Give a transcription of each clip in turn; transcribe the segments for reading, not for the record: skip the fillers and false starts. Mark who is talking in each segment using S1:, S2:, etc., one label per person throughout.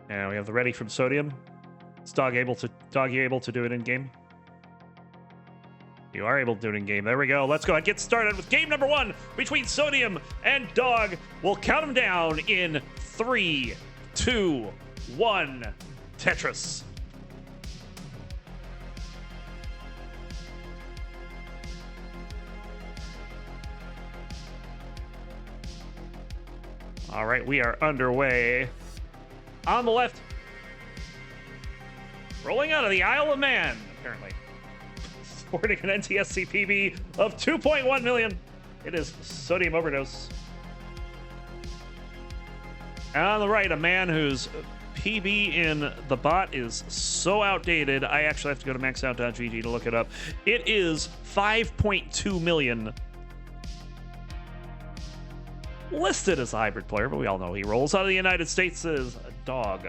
S1: And we have the ready from Sodium. Is Dog you able to do it in game? You are able to do it in game. There we go. Let's go ahead and get started with game number 1 between Sodium and Dog. We'll count them down in 3, 2, 1. Tetris. All right, we are underway. On the left, rolling out of the Isle of Man, apparently. Sporting an NTSC PB of 2.1 million. It is Sodium Overdose. And on the right, a man whose PB in the bot is so outdated, I actually have to go to maxout.gg to look it up. It is 5.2 million. Listed as a hybrid player, but we all know he rolls out of the United States as a Dog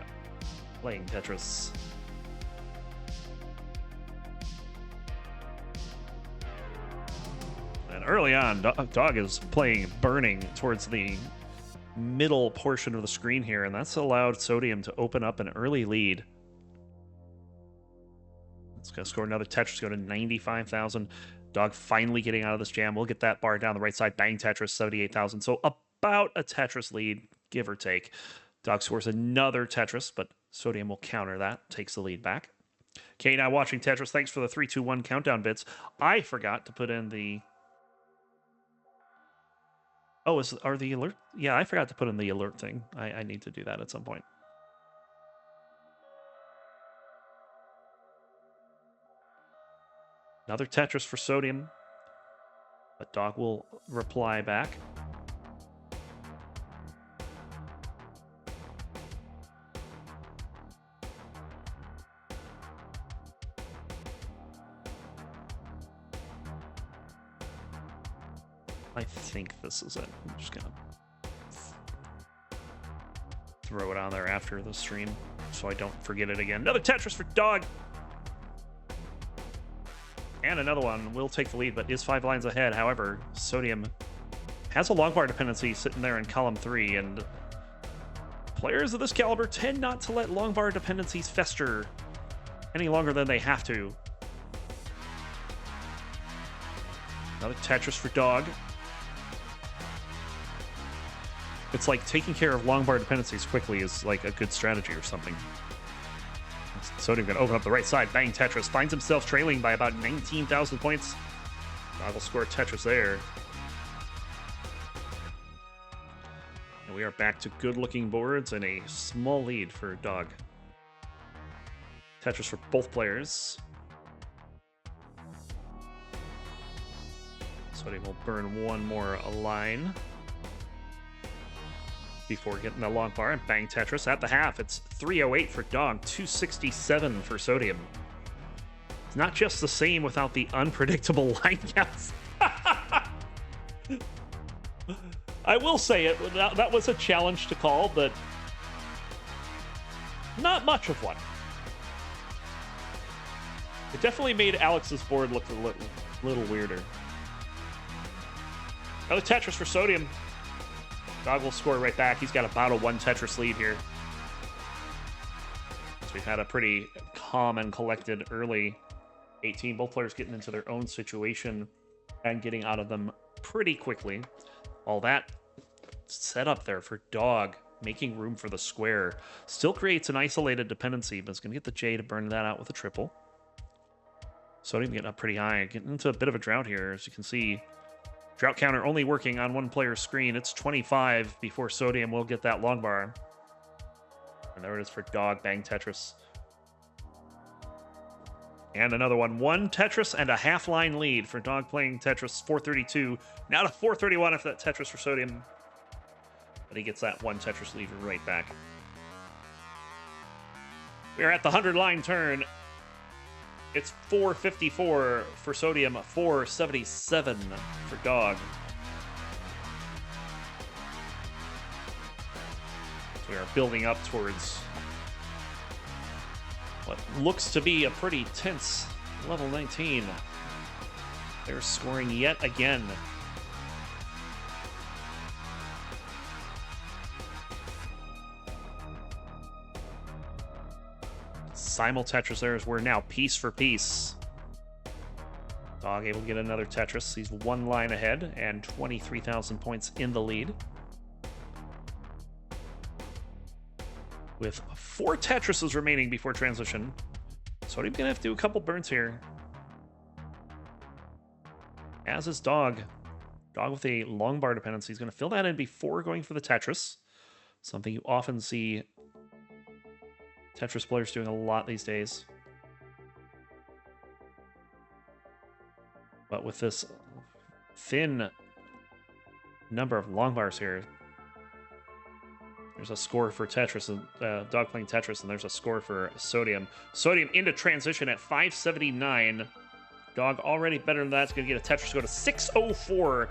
S1: playing Tetris. And early on, Dog is playing Burning towards the middle portion of the screen here, and that's allowed Sodium to open up an early lead. It's going to score another Tetris, go to 95,000. Dog finally getting out of this jam. We'll get that bar down the right side. Bang Tetris, 78,000. So about a Tetris lead, give or take. Dog scores another Tetris, but Sodium will counter that, takes the lead back. Okay, now watching Tetris. Thanks for the 3, 2, 1 countdown bits. I forgot to put in the... Oh, are the alert? Yeah, I forgot to put in the alert thing. I need to do that at some point. Another Tetris for Sodium. But Dog will reply back. I think this is it. I'm just gonna throw it on there after the stream so I don't forget it again. Another Tetris for Dog. And another one will take the lead, but is 5 lines ahead. However, Sodium has a long bar dependency sitting there in column 3, and players of this caliber tend not to let long bar dependencies fester any longer than they have to. Another Tetris for Dog. It's like taking care of long bar dependencies quickly is like a good strategy or something. Sodium going to open up the right side. Bang Tetris. Finds himself trailing by about 19,000 points. Dog will score Tetris there. And we are back to good-looking boards and a small lead for Dog. Tetris for both players. Sodium will burn one more line before getting the long bar, and bang Tetris at the half. It's 308 for Dog, 267 for Sodium. It's not just the same without the unpredictable line counts. I will say it, that was a challenge to call, but not much of one. It definitely made Alex's board look a little weirder. Another Tetris for Sodium. Dog will score right back. He's got about a 1 Tetris lead here. So we've had a pretty calm and collected early 18. Both players getting into their own situation and getting out of them pretty quickly. All that set up there for Dog, making room for the square. Still creates an isolated dependency, but it's going to get the J to burn that out with a triple. Sodium getting up pretty high. Getting into a bit of a drought here, as you can see. Drought counter only working on one player's screen. It's 25 before Sodium will get that long bar. And there it is for Dog. Bang Tetris. And another one. 1 Tetris and a half-line lead for Dog playing Tetris. 432. Now to 431 after that Tetris for Sodium. But he gets that 1 Tetris lead right back. We are at the 100-line turn. It's 454 for Sodium, 477 for Dog. So we are building up towards what looks to be a pretty tense level 19. They're scoring yet again. Simul Tetris there as we're now piece for piece. Dog able to get another Tetris. He's one line ahead and 23,000 points in the lead. With 4 Tetrises remaining before transition. Sodium's gonna have to do a couple burns here. As is Dog. Dog with a long bar dependency. He's gonna fill that in before going for the Tetris. Something you often see Tetris players doing a lot these days. But with this thin number of long bars here, there's a score for Tetris, and Dog playing Tetris, and there's a score for Sodium. Sodium into transition at 579. Dog already better than that. It's going to get a Tetris go to 604.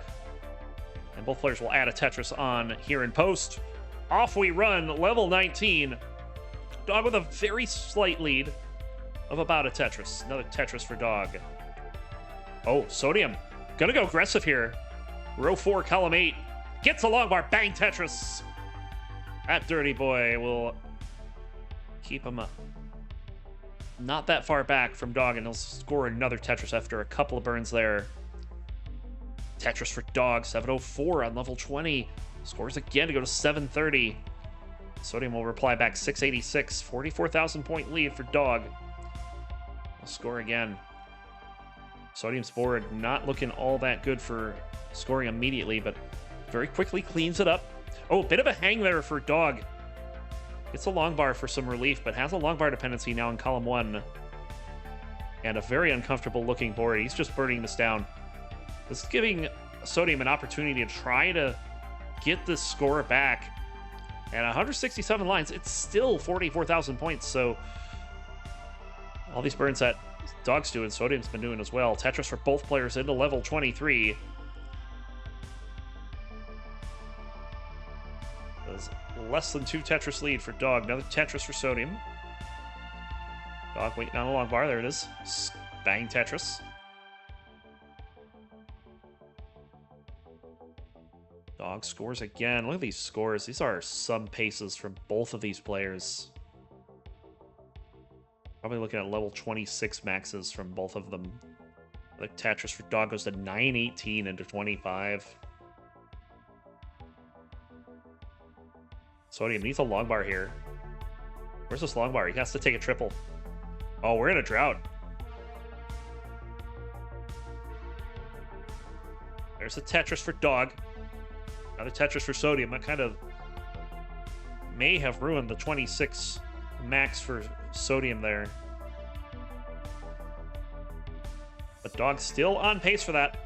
S1: And both players will add a Tetris on here in post. Off we run, level 19. Dog with a very slight lead of about a Tetris. Another Tetris for Dog. Oh, Sodium. Gonna go aggressive here. Row 4, column 8. Gets a long bar. Bang, Tetris. That dirty boy will keep him up. Not that far back from Dog, and he'll score another Tetris after a couple of burns there. Tetris for Dog. 704 on level 20. Scores again to go to 730. Sodium will reply back 686. 44,000 point lead for Dog. He'll score again. Sodium's board not looking all that good for scoring immediately, but very quickly cleans it up. Oh, a bit of a hang there for Dog. Gets a long bar for some relief, but has a long bar dependency now in column 1. And a very uncomfortable looking board. He's just burning this down. This is giving Sodium an opportunity to try to get this score back. And 167 lines, it's still 44,000 points, so all these burns that Dog's doing, Sodium's been doing as well. Tetris for both players into level 23. There's less than 2 Tetris lead for Dog. Another Tetris for Sodium. Dog waiting on a long bar. There it is. Bang Tetris. Dog scores again. Look at these scores. These are sub paces from both of these players. Probably looking at level 26 maxes from both of them. The Tetris for Dog goes to 918 into 25. Sodium needs a long bar here. Where's this long bar? He has to take a triple. Oh, we're in a drought. There's a Tetris for Dog. Another Tetris for Sodium. That kind of may have ruined the 26 max for Sodium there. But Dog's still on pace for that.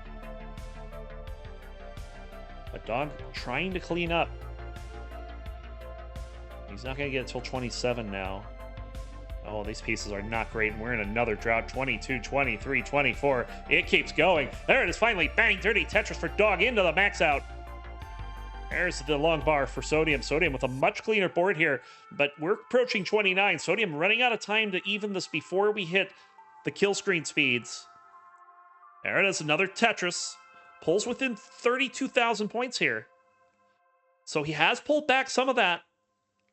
S1: But Dog trying to clean up. He's not going to get it until 27 now. Oh, these pieces are not great, and we're in another drought. 22, 23, 24. It keeps going. There it is, finally. Bang, dirty Tetris for Dog into the max out. There's the long bar for Sodium. Sodium with a much cleaner board here, but we're approaching 29. Sodium running out of time to even this before we hit the kill screen speeds. There it is, another Tetris. Pulls within 32,000 points here. So he has pulled back some of that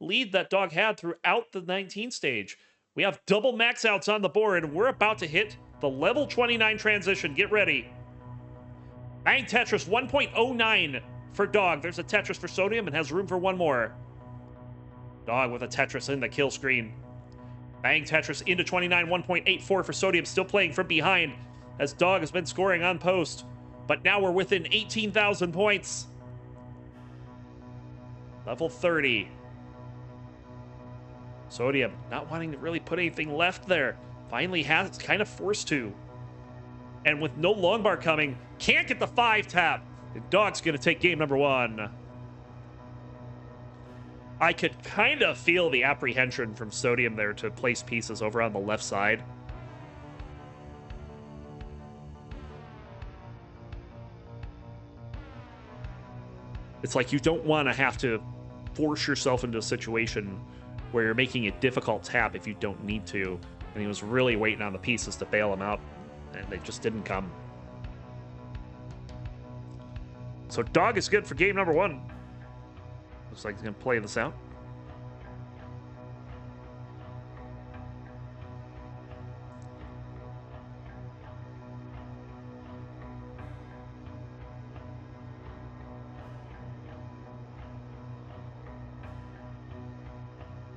S1: lead that Dog had throughout the 19 stage. We have double max outs on the board, and we're about to hit the level 29 transition. Get ready. Bang Tetris 1.09 for Dog. There's a Tetris for Sodium and has room for one more. Dog with a Tetris in the kill screen. Bang Tetris into 29, 1.84 for Sodium, still playing from behind as Dog has been scoring on post. But now we're within 18,000 points. Level 30. Sodium not wanting to really put anything left there. Finally has kind of forced to. And with no long bar coming, can't get the 5 tap. The Dog's going to take game number 1. I could kind of feel the apprehension from Sodium there to place pieces over on the left side. It's like you don't want to have to force yourself into a situation where you're making a difficult tap if you don't need to. And he was really waiting on the pieces to bail him out, and they just didn't come. So Dog is good for game number 1. Looks like he's going to play this out.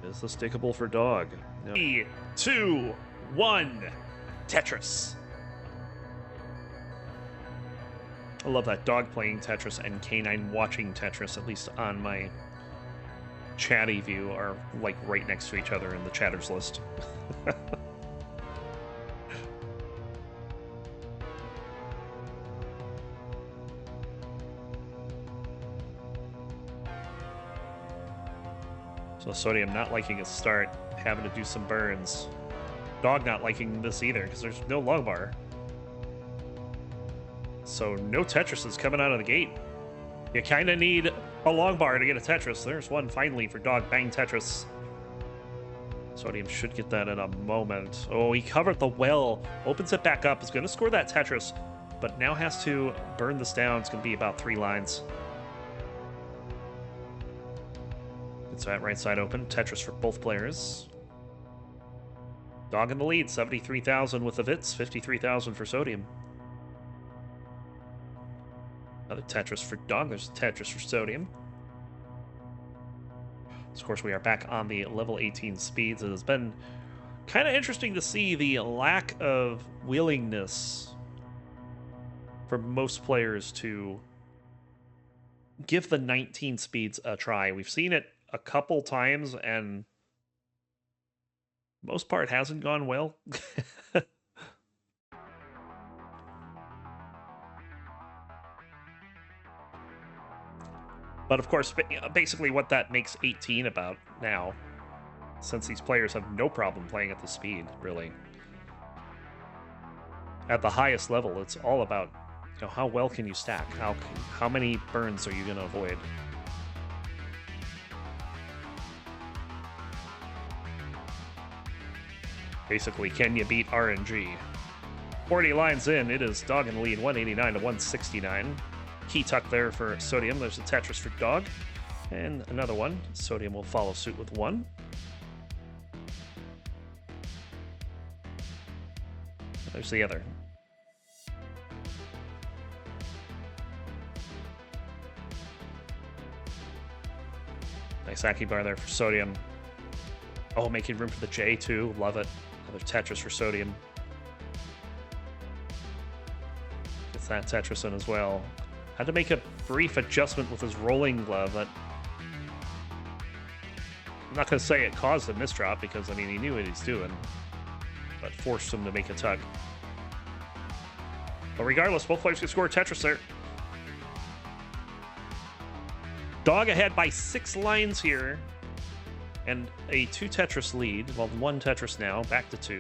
S1: Is this stickable for Dog? No. 3, 2, 1, Tetris. I love that Dog playing Tetris and K9 watching Tetris, at least on my chatty view, are like right next to each other in the chatters list. So Sodium not liking a start, having to do some burns. Dog not liking this either, because there's no long bar. So no Tetris is coming out of the gate. You kind of need a long bar to get a Tetris. There's one finally for Dog. Bang Tetris. Sodium should get that in a moment. Oh, he covered the well. Opens it back up. Is going to score that Tetris, but now has to burn this down. It's going to be about 3 lines. Gets that right side open. Tetris for both players. Dog in the lead. 73,000 with the Vits. 53,000 for Sodium. Another Tetris for Dog. There's a Tetris for Sodium. Of course, we are back on the level 18 speeds. It has been kind of interesting to see the lack of willingness for most players to give the 19 speeds a try. We've seen it a couple times, and most part hasn't gone well. But of course, basically what that makes 18 about now, since these players have no problem playing at the speed, really. At the highest level, it's all about, you know, how well can you stack? How many burns are you going to avoid? Basically, can you beat RNG? 40 lines in, it is Dog in the lead, 189 to 169. Key tuck there for Sodium. There's a Tetris for Dog. And another one. Sodium will follow suit with 1. There's the other. Nice Aki bar there for Sodium. Oh, making room for the J too. Love it. Another Tetris for Sodium. Gets that Tetris in as well. Had to make a brief adjustment with his rolling glove. That I'm not going to say it caused a misdrop, because, I mean, he knew what he's doing, but forced him to make a tuck. But regardless, both players can score a Tetris there. Dog ahead by 6 lines here, and a 2 Tetris lead. Well, 1 Tetris now, back to 2.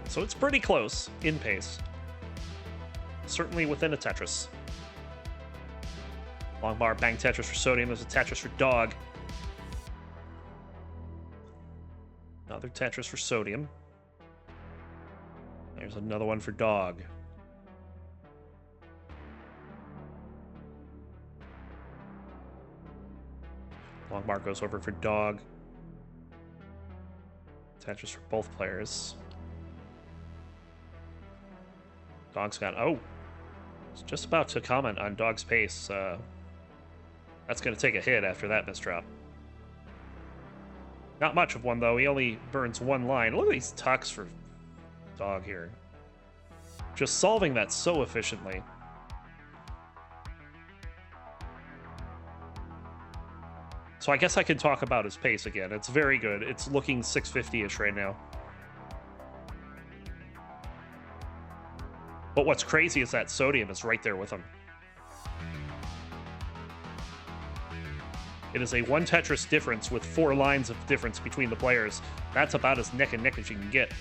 S1: So it's pretty close in pace. Certainly within a Tetris. Long bar, bang Tetris for Sodium. There's a Tetris for Dog. Another Tetris for Sodium. There's another one for Dog. Long bar goes over for Dog. Tetris for both players. Dog's got... Oh! I was just about to comment on Dog's pace. That's going to take a hit after that misdrop. Not much of one, though. He only burns 1 line. Look at these tucks for Dog here. Just solving that so efficiently. So I guess I can talk about his pace again. It's very good. It's looking 650-ish right now. But what's crazy is that Sodium is right there with him. It is a 1 Tetris difference with 4 lines of difference between the players. That's about as neck and neck as you can get.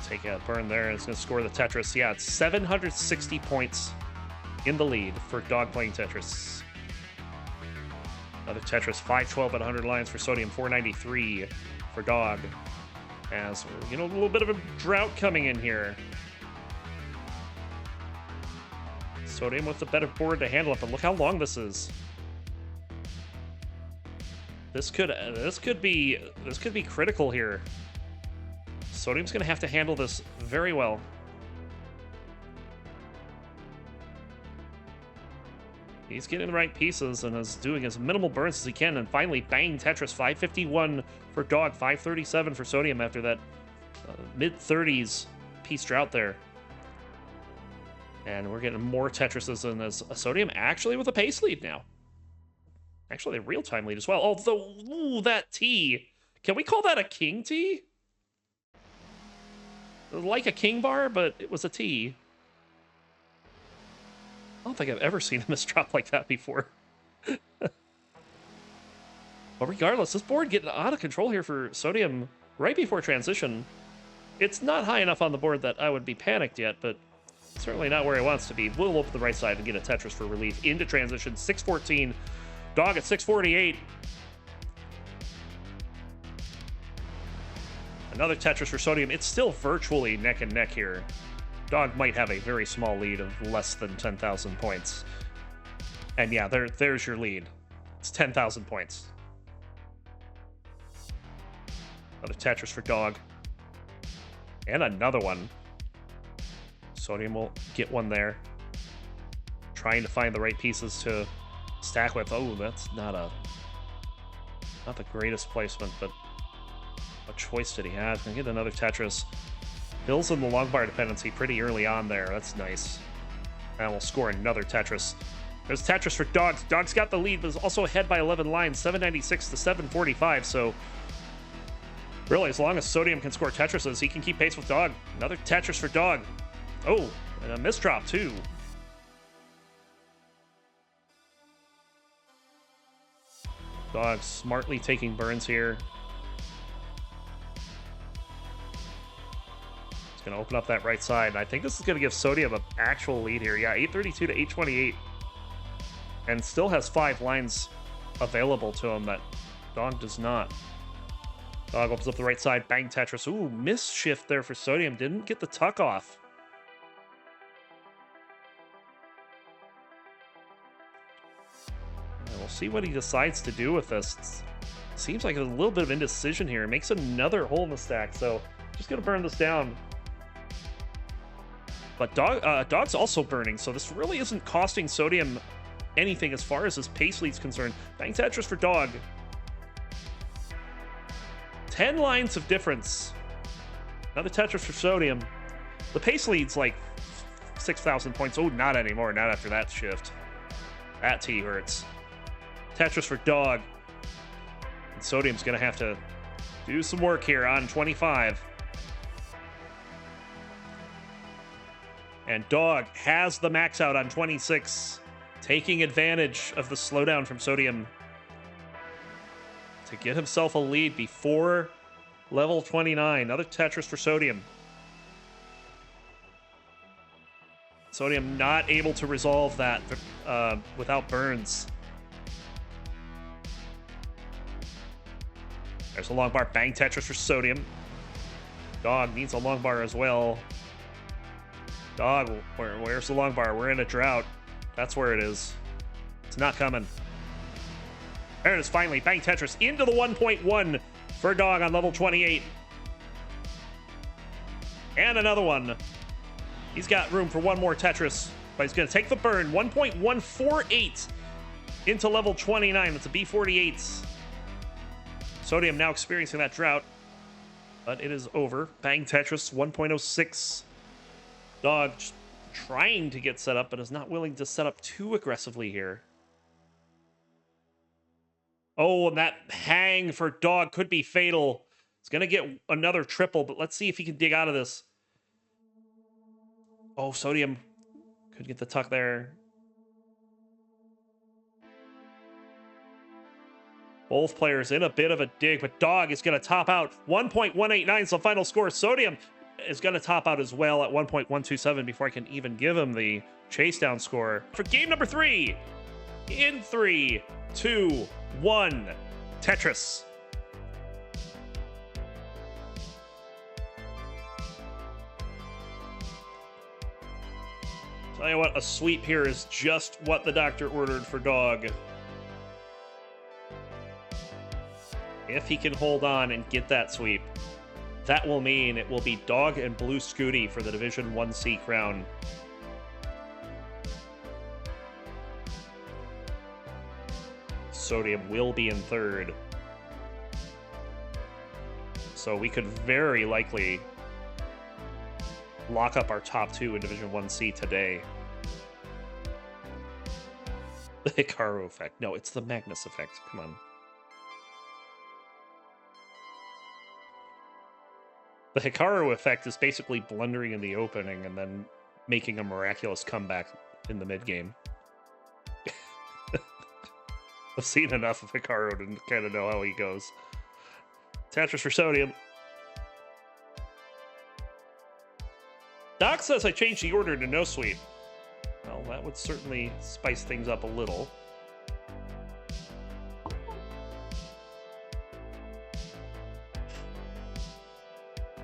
S1: Take a burn there. It's going to score the Tetris. Yeah, it's 760 points in the lead for Dog playing Tetris. Another Tetris, 512 at 100 lines for Sodium, 493 for Dog. As, you know, a little bit of a drought coming in here. Sodium with the better board to handle it, but look how long this is. This could be critical here. Sodium's going to have to handle this very well. He's getting the right pieces and is doing as minimal burns as he can. And finally, bang, Tetris. 551 for Dog, 537 for Sodium after that mid-30s piece drought there. And we're getting more Tetrises in as Sodium actually with a pace lead now. Actually, a real-time lead as well. Although, ooh, that T. Can we call that a king T? Like a king bar, but it was a T. I don't think I've ever seen a misdrop like that before. But regardless, this board getting out of control here for Sodium right before transition. It's not high enough on the board that I would be panicked yet, but certainly not where he wants to be. We'll open the right side and get a Tetris for relief into transition. 614. Dog at 648. Another Tetris for Sodium. It's still virtually neck and neck here. Dog might have a very small lead of less than 10,000 points. And yeah, there's your lead. It's 10,000 points. Another Tetris for Dog. And another one. Sodium will get one there. Trying to find the right pieces to stack with. Oh, that's not the greatest placement, but what choice did he have? Gonna get another Tetris. Builds in the long bar dependency pretty early on there. That's nice. And we'll score another Tetris. There's Tetris for Dogs. Dogs got the lead, but is also ahead by 11 lines, 796 to 745. So really, as long as Sodium can score Tetrises, he can keep pace with Dog. Another Tetris for Dog. Oh, and a misdrop too. Dog smartly taking burns here. Gonna open up that right side, and I think this is gonna give Sodium an actual lead here. Yeah, 832 to 828, and still has 5 lines available to him that Dog does not. Dog opens up the right side, bang Tetris. Ooh, miss shift there for Sodium. Didn't get the tuck off. And we'll see what he decides to do with this. Seems like there's a little bit of indecision here. Makes another hole in the stack, so just gonna burn this down. But Dog's also burning, so this really isn't costing Sodium anything as far as his pace lead's concerned. Bang Tetris for Dog. 10 lines of difference. Another Tetris for Sodium. The pace lead's like 6,000 points. Oh, not anymore. Not after that shift. That T hurts. Tetris for Dog. And Sodium's going to have to do some work here on 25. And Dog has the max out on 26, taking advantage of the slowdown from Sodium to get himself a lead before level 29. Another Tetris for Sodium. Sodium not able to resolve that without burns. There's a long bar. Bang Tetris for Sodium. Dog needs a long bar as well. Dog, where's the long bar? We're in a drought. That's where it is. It's not coming. There it is finally. Bang Tetris into the 1.1 for Dog on level 28. And another one. He's got room for one more Tetris, but he's going to take the burn. 1.148 into level 29. That's a B48. Sodium now experiencing that drought, but it is over. Bang Tetris 1.06. Dog just trying to get set up, but is not willing to set up too aggressively here. Oh, and that hang for Dog could be fatal. It's going to get another triple, but let's see if he can dig out of this. Oh, Sodium could get the tuck there. Both players in a bit of a dig, but Dog is going to top out. 1.189 is the final score. Sodium is going to top out as well at 1.127 before I can even give him the chase down score. For game number 3, in 3, 2, 1, Tetris. Tell you what, a sweep here is just what the doctor ordered for Dog. If he can hold on and get that sweep, that will mean it will be Dog and Blue Scooty for the Division 1C crown. Sodium will be in third. So we could very likely lock up our top two in Division 1C today. The Hikaru effect. No, it's the Magnus effect. Come on. The Hikaru effect is basically blundering in the opening and then making a miraculous comeback in the mid-game. I've seen enough of Hikaru to kind of know how he goes. Tetris for Sodium. Doc says I changed the order to no sweep. Well, that would certainly spice things up a little.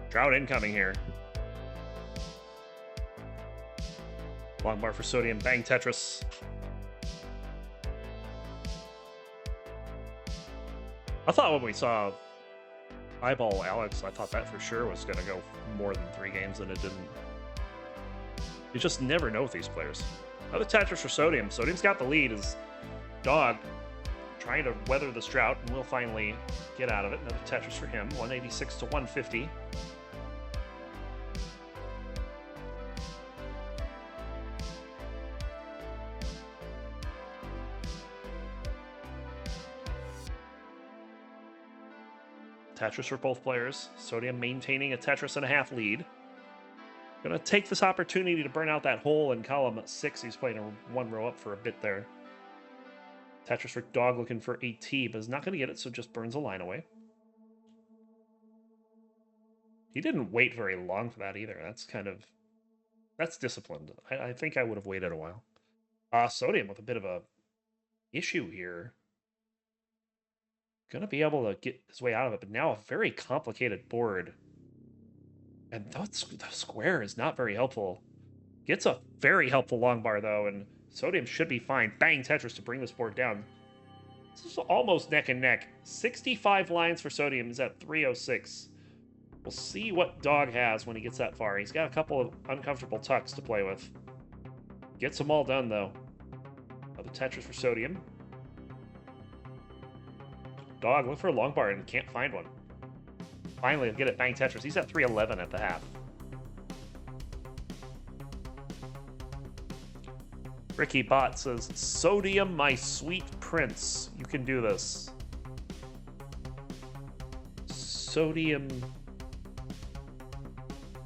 S1: Drought incoming here. Long bar for Sodium. Bang Tetris. I thought when we saw Eyeball Alex, I thought that for sure was going to go more than 3 games, and it didn't. You just never know with these players. Another Tetris for Sodium. Sodium's got the lead as Dog trying to weather this drought, and we'll finally get out of it. Another Tetris for him. 186 to 150. Tetris for both players. Sodium maintaining a Tetris and a half lead. Gonna take this opportunity to burn out that hole in column 6. He's playing a 1 row up for a bit there. Tetris for Dog looking for AT, but is not gonna get it, so just burns a line away. He didn't wait very long for that either. That's disciplined. I think I would have waited a while. Sodium with a bit of a issue here. Gonna be able to get his way out of it, but now a very complicated board. And the square is not very helpful. Gets a very helpful long bar, though, and Sodium should be fine. Bang Tetris to bring this board down. This is almost neck and neck. 65 lines for Sodium. He's at 306. We'll see what Dog has when he gets that far. He's got a couple of uncomfortable tucks to play with. Gets them all done, though. Another Tetris for Sodium. Dog, look for a long bar and can't find one. Finally, he'll get it. Bang Tetris. He's at 311 at the half. Ricky Bot says, Sodium, my sweet prince. You can do this. Sodium...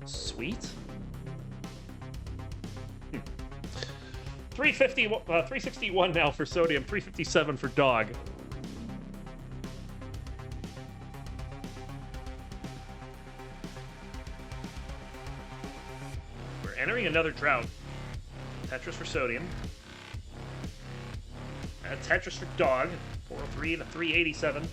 S1: Sweet? 361 now for Sodium. 357 for Dog. Entering another drought. Tetris for Sodium. And Tetris for Dog. 403 to 387.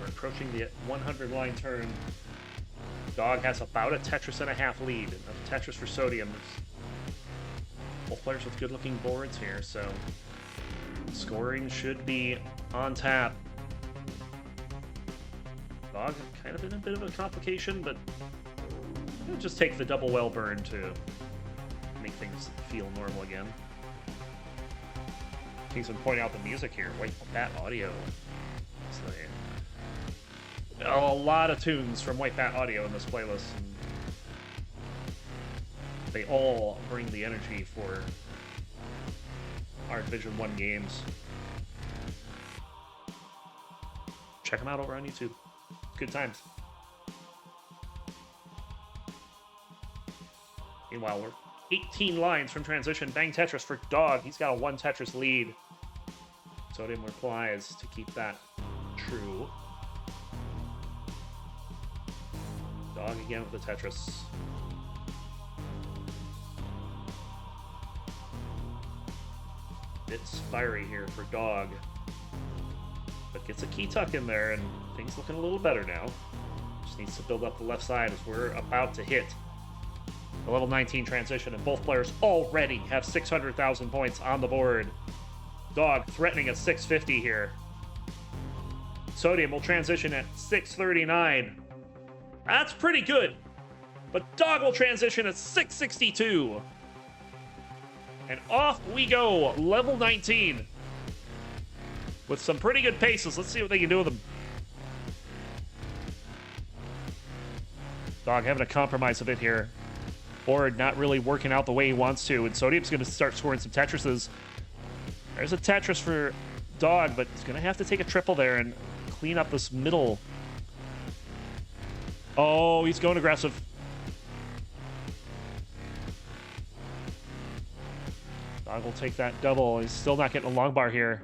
S1: We're approaching the 100 line turn. Dog has about a Tetris and a half lead. Another Tetris for Sodium. Both players with good-looking boards here, so scoring should be on tap. Dog kind of in a bit of a complication, but it'll just take the double well burn to make things feel normal again. Kingsman pointing out the music here. White Bat Audio. So, yeah. A lot of tunes from White Bat Audio in this playlist. And they all bring the energy for our Division 1 games. Check them out over on YouTube. Good times. Meanwhile, we're 18 lines from transition. Bang Tetris for Dog. He's got a 1 Tetris lead. Sodium replies to keep that true. Dog again with the Tetris. Bit fiery here for Dog, but gets a key tuck in there, and things looking a little better now. Just needs to build up the left side as we're about to hit the level 19 transition, and both players already have 600,000 points on the board. Dog threatening a 650 here. Sodium will transition at 639. That's pretty good. But Dog will transition at 662. And off we go, level 19. With some pretty good paces. Let's see what they can do with them. Dog having to compromise a bit here. Or not really working out the way he wants to. And Sodium's going to start scoring some Tetrises. There's a Tetris for Dog, but he's going to have to take a triple there and clean up this middle. Oh, he's going aggressive. Dog will take that double. He's still not getting a long bar here.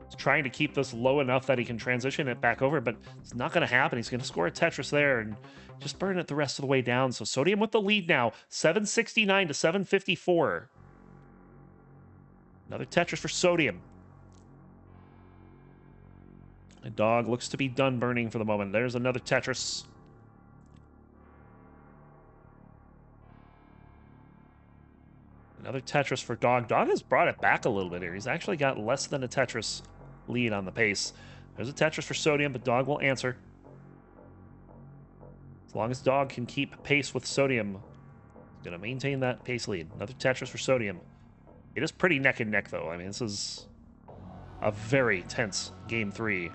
S1: He's trying to keep this low enough that he can transition it back over, but it's not going to happen. He's going to score a Tetris there and just burn it the rest of the way down. So Sodium with the lead now, 769 to 754. Another Tetris for Sodium. And Dog looks to be done burning for the moment. There's another Tetris. Another Tetris for Dog. Dog has brought it back a little bit here. He's actually got less than a Tetris lead on the pace. There's a Tetris for Sodium, but Dog will answer. As long as Dog can keep pace with Sodium, he's going to maintain that pace lead. Another Tetris for Sodium. It is pretty neck and neck, though. I mean, this is a very tense Game 3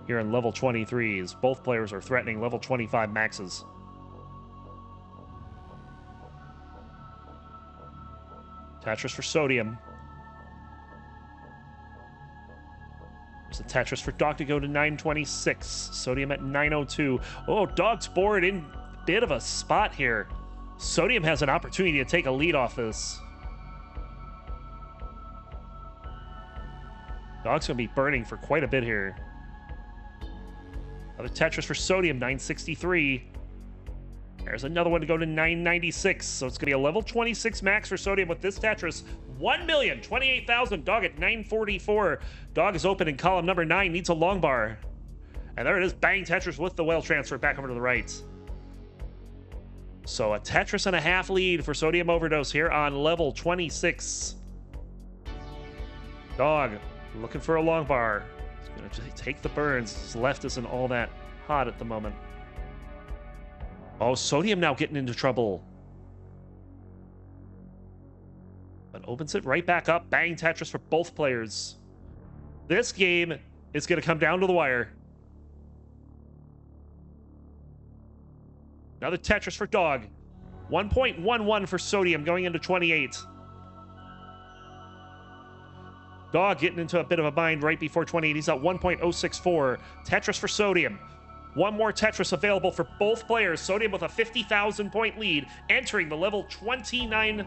S1: here in level 23s. Both players are threatening level 25 maxes. Tetris for Sodium. There's a Tetris for Dog to go to 926. Sodium at 902. Oh, Dog's board in a bit of a spot here. Sodium has an opportunity to take a lead off this. Dog's going to be burning for quite a bit here. Another Tetris for Sodium, 963. There's another one to go to 996. So it's going to be a level 26 max for Sodium with this Tetris. 1,028,000. Dog at 944. Dog is open in column number 9. Needs a long bar. And there it is. Bang Tetris with the well transfer back over to the right. So a Tetris and a half lead for Sodium Overdose here on level 26. Dog looking for a long bar. He's going to just take the burns. His left isn't all that hot at the moment. Oh, Sodium now getting into trouble. But opens it right back up. Bang Tetris for both players. This game is going to come down to the wire. Another Tetris for Dog. 1.11 for Sodium going into 28. Dog getting into a bit of a bind right before 28. He's at 1.064. Tetris for Sodium. One more Tetris available for both players. Sodium with a 50,000 point lead, entering the level 29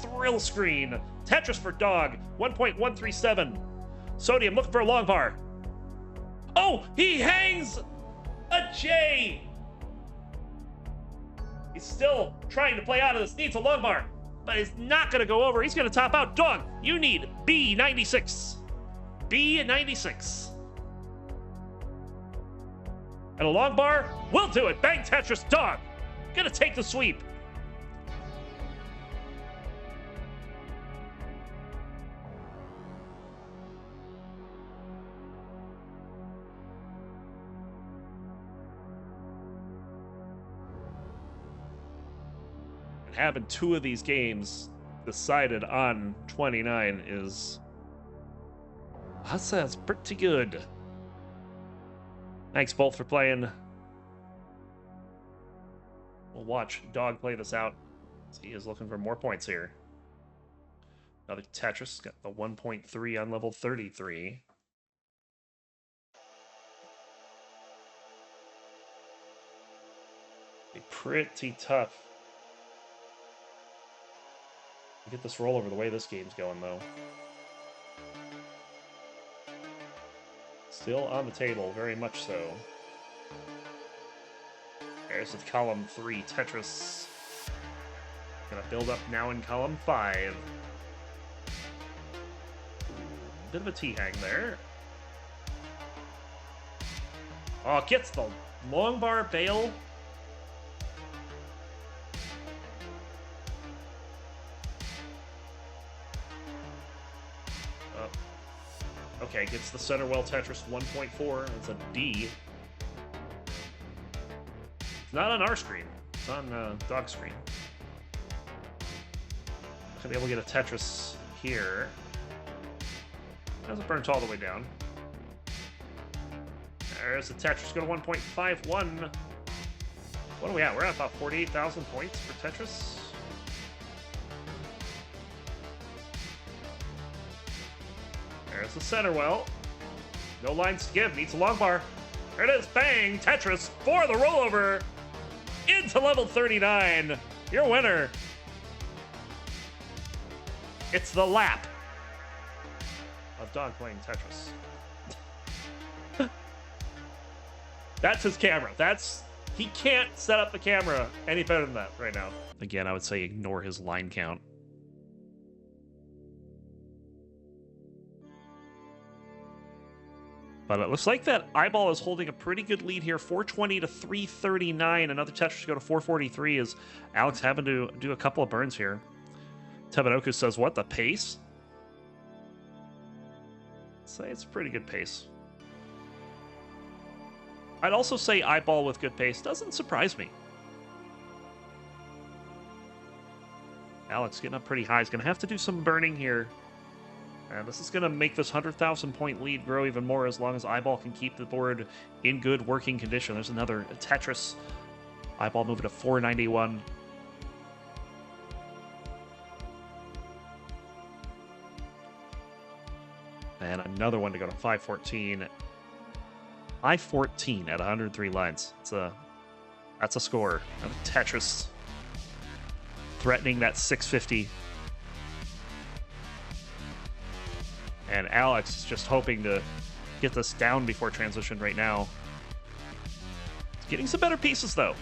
S1: thrill screen. Tetris for Dog, 1.137. Sodium looking for a long bar. Oh, he hangs a J. He's still trying to play out of this. Needs a long bar, but it's not going to go over. He's going to top out. Dog, you need B96. B96. And a long bar will do it. Bang Tetris. Dog gonna take the sweep. And having two of these games decided on 29 is, that sounds pretty good. Thanks both for playing. We'll watch Dog play this out. He is looking for more points here. Another Tetris, got the 1.3 on level 33. Be pretty tough to get this rollover the way this game's going, though. Still on the table, very much so. There's the column 3 Tetris. Gonna build up now in column 5. Bit of a T-hang there. Oh, gets the long bar bail. Okay, gets the center well Tetris 1.4. It's a D. It's not on our screen. It's on dog screen. Gonna be able to get a Tetris here. Hasn't burnt all the way down. There's the Tetris. Go to 1.51. What are we at? We're at about 48,000 points for Tetris. There's the center well. No lines to give. Needs a long bar. There it is. Bang! Tetris for the rollover. Into level 39. Your winner. It's the lap of dog playing Tetris. That's his camera. He can't set up the camera any better than that right now. Again, I would say ignore his line count. But it looks like that Eyeball is holding a pretty good lead here, 420 to 339. Another Tetris to go to 443 as Alex having to do a couple of burns here. Tebanoku says, what, the pace? I'd say it's a pretty good pace. I'd also say Eyeball with good pace doesn't surprise me. Alex getting up pretty high. He's going to have to do some burning here. And this is going to make this 100,000 point lead grow even more as long as Eyeball can keep the board in good working condition. There's another Tetris. Eyeball moving to 491. And another one to go to 514. 514 at 103 lines. That's a score. Another Tetris threatening that 650. And Alex is just hoping to get this down before transition right now. Getting some better pieces, though.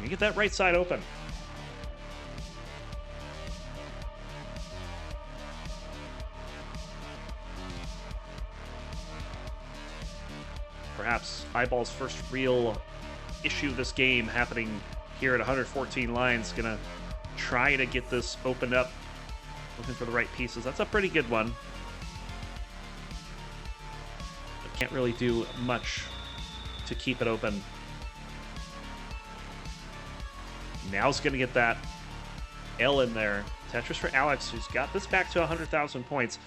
S1: You get that right side open. Perhaps Eyeball's first real issue this game happening here at 114 lines. Gonna try to get this opened up. Looking for the right pieces. That's a pretty good one. But can't really do much to keep it open. Now he's going to get that L in there. Tetris for Alex, who's got this back to 100,000 points.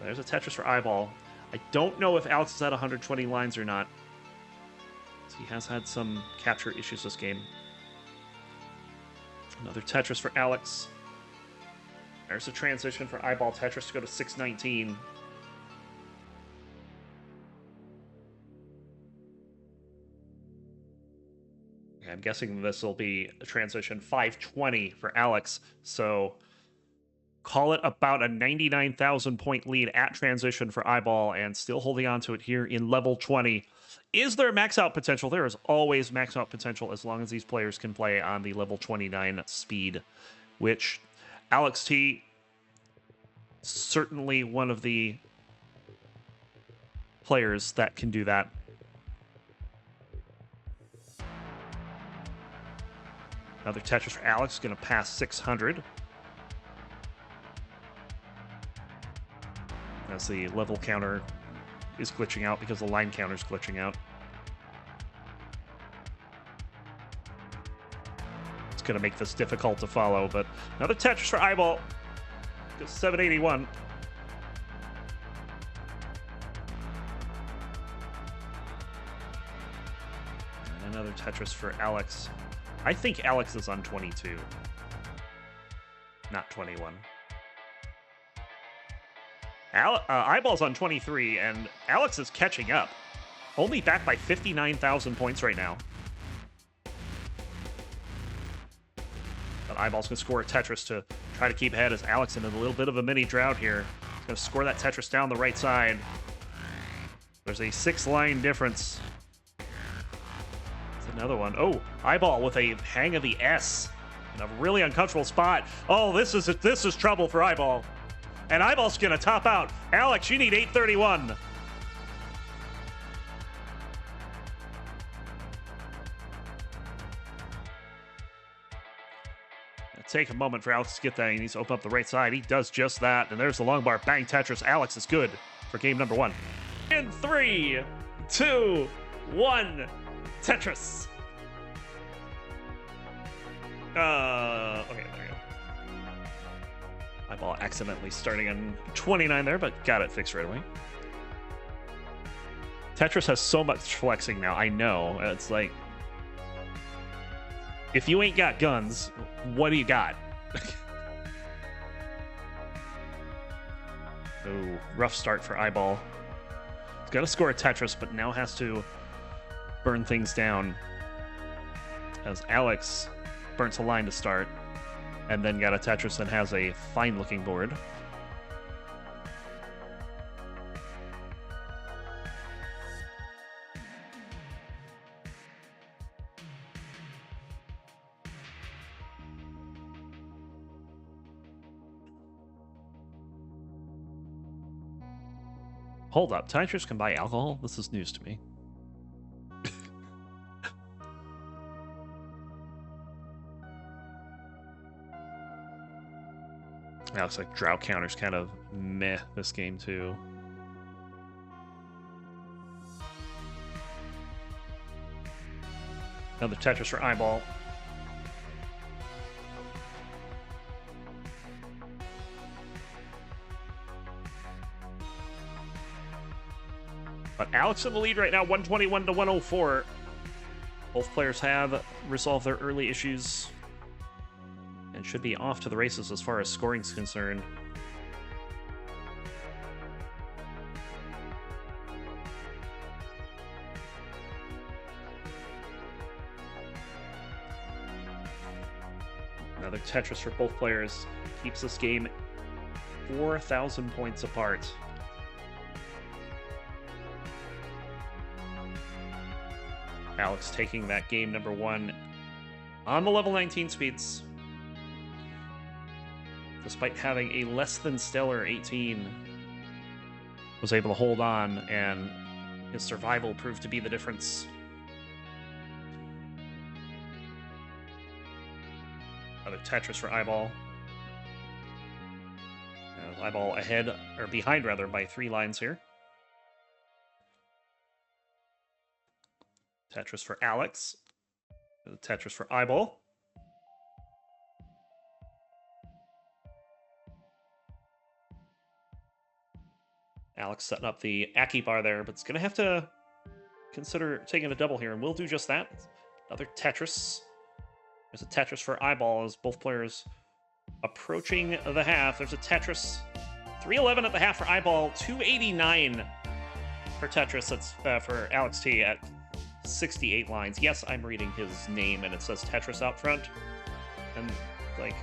S1: There's a Tetris for Eyeball. I don't know if Alex is at 120 lines or not. He has had some capture issues this game. Another Tetris for Alex. There's a transition for Eyeball Tetris to go to 619. I'm guessing this will be a transition 520 for Alex. So call it about a 99,000 point lead at transition for Eyeball and still holding on to it here in level 20. Is there max out potential? There is always max out potential as long as these players can play on the level 29 speed, which Alex T, certainly one of the players that can do that. Another Tetris for Alex, going to pass 600. As the level counter is glitching out because the line counter is glitching out. It's going to make this difficult to follow, but another Tetris for Eyeball. 781. And another Tetris for Alex. I think Alex is on 22, not 21. Eyeball's on 23, and Alex is catching up. Only back by 59,000 points right now. But Eyeball's going to score a Tetris to try to keep ahead as Alex in a little bit of a mini drought here. He's going to score that Tetris down the right side. There's a 6-line difference. It's another one. Oh, Eyeball with a hang of the S in a really uncomfortable spot. Oh, this is trouble for Eyeball. And Eyeball's going to top out. Alex, you need 831. take a moment for Alex to get that. He needs to open up the right side. He does just that. And there's the long bar. Bang, Tetris. Alex is good for game number 1. In 3, 2, 1. Tetris. Okay, there you go. Eyeball accidentally starting on 29 there, but got it fixed right away. Tetris has so much flexing now. I know. It's like, if you ain't got guns, what do you got? Oh, rough start for Eyeball. He's got to score a Tetris, but now has to burn things down. As Alex burns a line to start, and then got a Tetris and has a fine-looking board. Hold up, Tetris can buy alcohol? This is news to me. Now looks like drought counter's kind of meh this game too. Another Tetris for Eyeball. But Alex in the lead right now, 121 to 104. Both players have resolved their early issues and should be off to the races as far as scoring is concerned. Another Tetris for both players keeps this game 4,000 points apart. Alex taking that game number 1 on the level 19 speeds. Despite having a less than stellar 18, was able to hold on, and his survival proved to be the difference. Another Tetris for Eyeball. Eyeball ahead, or behind rather, by 3 lines here. Tetris for Alex. Tetris for Eyeball. Alex setting up the Aki bar there, but it's going to have to consider taking a double here, and we'll do just that. Another Tetris. There's a Tetris for Eyeball as both players approaching the half. There's a Tetris. 311 at the half for Eyeball. 289 for Tetris. That's for Alex T at 68 lines. Yes, I'm reading his name, and it says Tetris out front. And, like,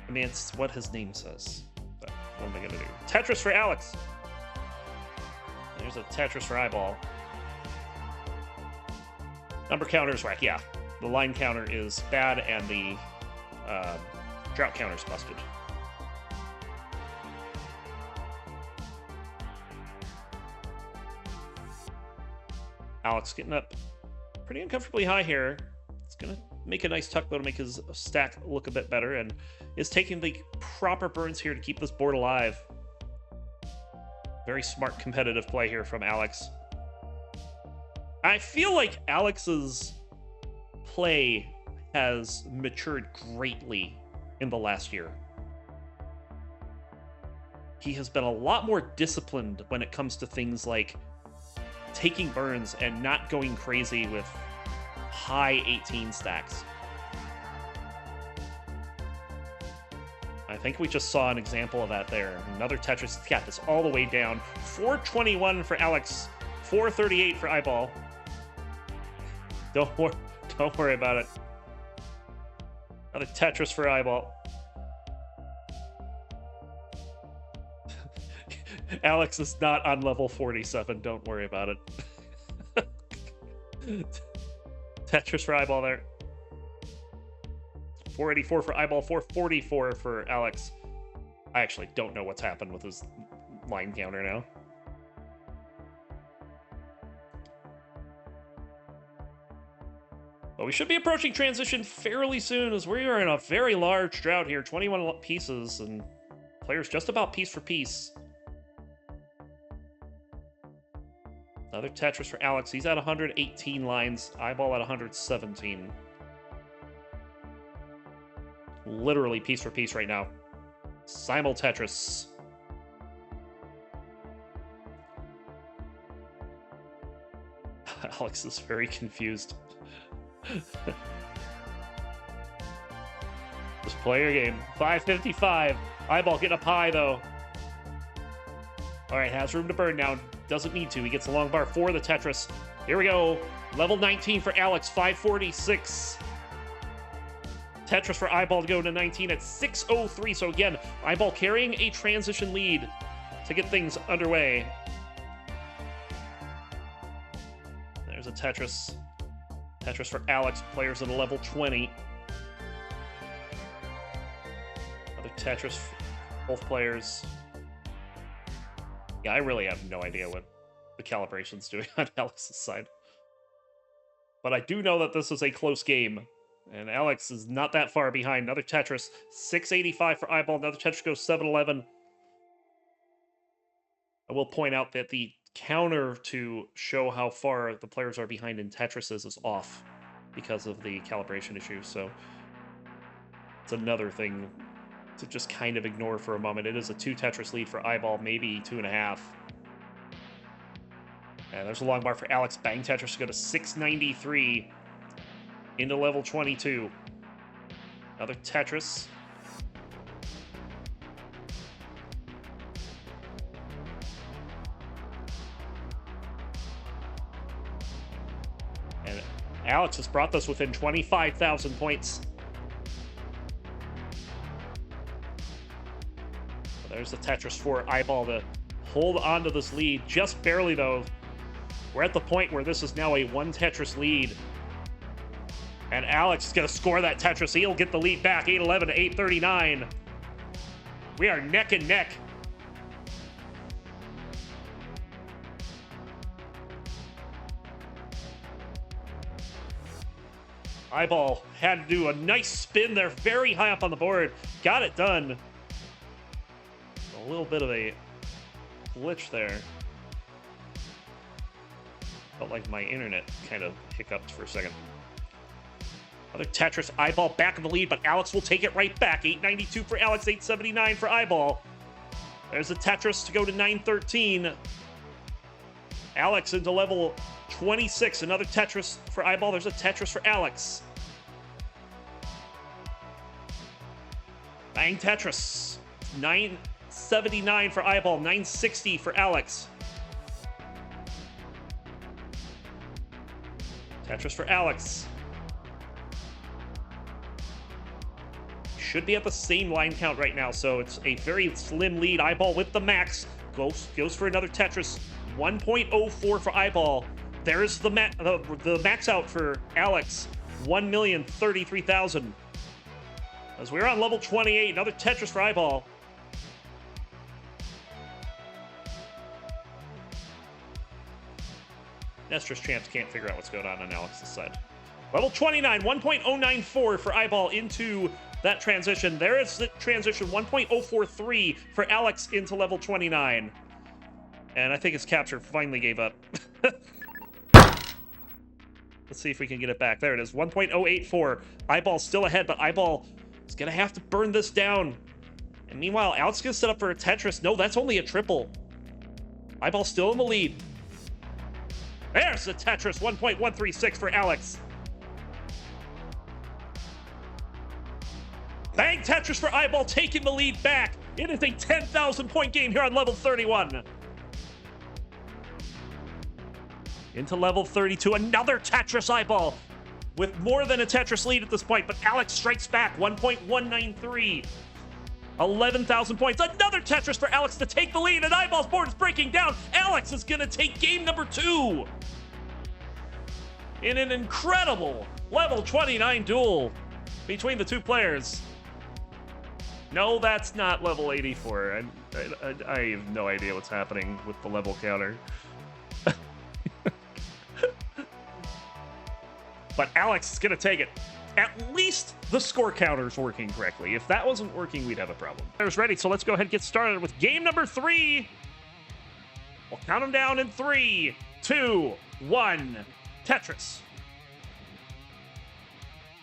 S1: I mean, it's what his name says. But what am I going to do? Tetris for Alex. There's a Tetris for Eyeball. Number counter's whack. Yeah, the line counter is bad, and the drought counter's busted. Alex getting up pretty uncomfortably high here. It's going to make a nice tuck, though, to make his stack look a bit better, and is taking the proper burns here to keep this board alive. Very smart competitive play here from Alex. I feel like Alex's play has matured greatly in the last year. He has been a lot more disciplined when it comes to things like taking burns and not going crazy with high 18 stacks. I think we just saw an example of that there. Another Tetris. Got this all the way down. 421 for Alex. 438 for Eyeball. Don't worry about it. Another Tetris for Eyeball. Alex is not on level 47. Don't worry about it. Tetris for Eyeball there. 484 for Eyeball, 444 for Alex. I actually don't know what's happened with his line counter now. But we should be approaching transition fairly soon, as we are in a very large drought here. 21 pieces, and players just about piece for piece. Another Tetris for Alex. He's at 118 lines. Eyeball at 117. Literally piece for piece right now. Simul Tetris. Alex is very confused. Just play your game. 555. Eyeball getting up high, though. Alright, has room to burn now. Doesn't need to. He gets a long bar for the Tetris. Here we go. Level 19 for Alex. 546. Tetris for Eyeball to go to 19 at 603. So again, Eyeball carrying a transition lead to get things underway. There's a Tetris. Tetris for Alex. Players at a level 20. Another Tetris for both players. Yeah, I really have no idea what the calibration's doing on Alex's side. But I do know that this is a close game. And Alex is not that far behind. Another Tetris. 685 for Eyeball. Another Tetris goes 711. I will point out that the counter to show how far the players are behind in Tetris is off because of the calibration issue. So it's another thing to just kind of ignore for a moment. It is a 2 Tetris lead for Eyeball, maybe 2.5. And there's a long bar for Alex. Bang Tetris to go to 693 into level 22. Another Tetris. And Alex has brought this within 25,000 points. There's the Tetris for Eyeball to hold on to this lead. Just barely, though. We're at the point where this is now a 1 Tetris lead. And Alex is going to score that Tetris. He'll get the lead back, 811 to 839. We are neck and neck. Eyeball had to do a nice spin there, very high up on the board. Got it done. A little bit of a glitch there. Felt like my internet kind of hiccuped for a second. Another Tetris. Eyeball back in the lead, but Alex will take it right back. 892 for Alex, 879 for Eyeball. There's a Tetris to go to 913. Alex into level 26. Another Tetris for Eyeball. There's a Tetris for Alex. Bang Tetris. 979 for Eyeball. 960 for Alex. Tetris for Alex. Should be at the same line count right now, so it's a very slim lead. Eyeball with the max. Goes for another Tetris. 1.04 for Eyeball. There's the max out for Alex. 1,033,000. As we're on level 28, another Tetris for Eyeball. Nestra's champs can't figure out what's going on Alex's side. Level 29, 1.094 for Eyeball into that transition. There is the transition, 1.043 for Alex into level 29. And I think his capture finally gave up. Let's see if we can get it back. There it is, 1.084. Eyeball's still ahead, but Eyeball is going to have to burn this down. And meanwhile, Alex is going to set up for a Tetris. No, that's only a triple. Eyeball still in the lead. There's the Tetris, 1.136 for Alex. Bang Tetris for Eyeball, taking the lead back. It is a 10,000 point game here on level 31. Into level 32, another Tetris. Eyeball with more than a Tetris lead at this point, but Alex strikes back, 1.193. 11,000 points. Another Tetris for Alex to take the lead, and Eyeball's board is breaking down. Alex is going to take game number 2 in an incredible level 29 duel between the two players. No, that's not level 84. I have no idea what's happening with the level counter. but Alex is going to take it. At least the score counter's working correctly. If that wasn't working, we'd have a problem. Players ready, so let's go ahead and get started with game number 3. We'll count them down in 3, 2, 1. Tetris.